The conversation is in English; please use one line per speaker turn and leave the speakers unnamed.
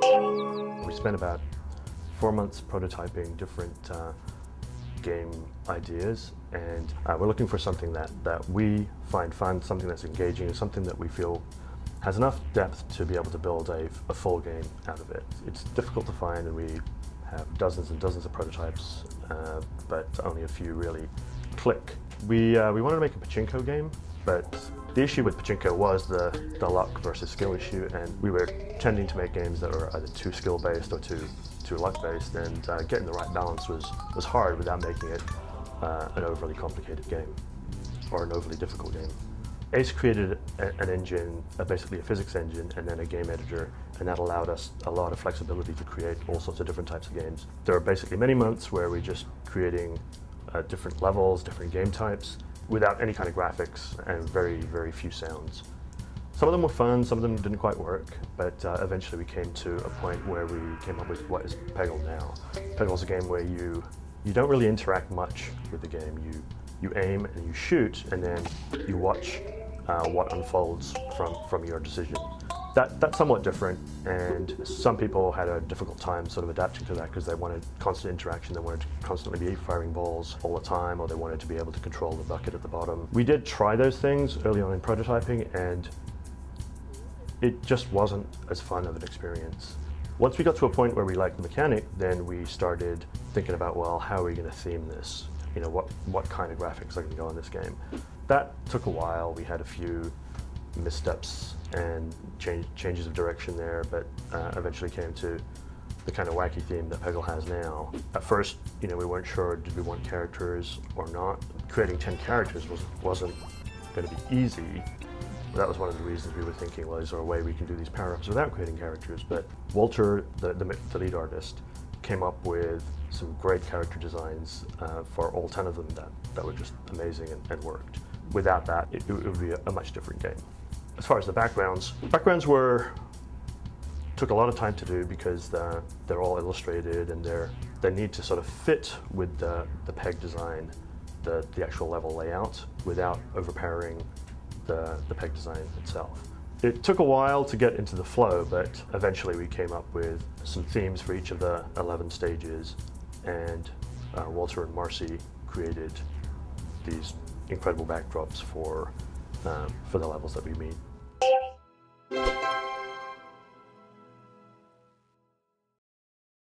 We spent about 4 months prototyping different game ideas, and we're looking for something that we find fun, something that's engaging, and something that we feel has enough depth to be able to build a full game out of it. It's difficult to find, and we have dozens and dozens of prototypes, but only a few really click. We wanted to make a pachinko game, but the issue with pachinko was the luck versus skill issue, and we were tending to make games that were either too skill-based or too luck-based, and getting the right balance was hard without making it an overly complicated game or an overly difficult game. Ace created an engine, basically a physics engine, and then a game editor, and that allowed us a lot of flexibility to create all sorts of different types of games. There are basically many months where we're just creating different levels, different game types, without any kind of graphics and very, very few sounds. Some of them were fun, some of them didn't quite work, but eventually we came to a point where we came up with what is Peggle now. Peggle is a game where you don't really interact much with the game. You aim and you shoot, and then you watch what unfolds from your decision. That's somewhat different, and some people had a difficult time sort of adapting to that because they wanted constant interaction, they wanted to constantly be firing balls all the time, or they wanted to be able to control the bucket at the bottom. We did try those things early on in prototyping, and it just wasn't as fun of an experience. Once we got to a point where we liked the mechanic, then we started thinking about, well, how are we going to theme this? You know, what kind of graphics are going to go in this game? That took a while. We had a few missteps and changes of direction there, but eventually came to the kind of wacky theme that Peggle has now. At first, you know, we weren't sure, did we want characters or not? Creating 10 characters wasn't going to be easy. That was one of the reasons we were thinking, well, is there a way we can do these power-ups without creating characters? But Walter, the lead artist, came up with some great character designs for all 10 of them that were just amazing and worked. Without that, it would be a much different game. As far as the backgrounds took a lot of time to do because they're all illustrated, and they need to sort of fit with the peg design, the actual level layout, without overpowering the peg design itself. It took a while to get into the flow, but eventually we came up with some themes for each of the 11 stages, and Walter and Marcy created these incredible backdrops for the levels that we meet.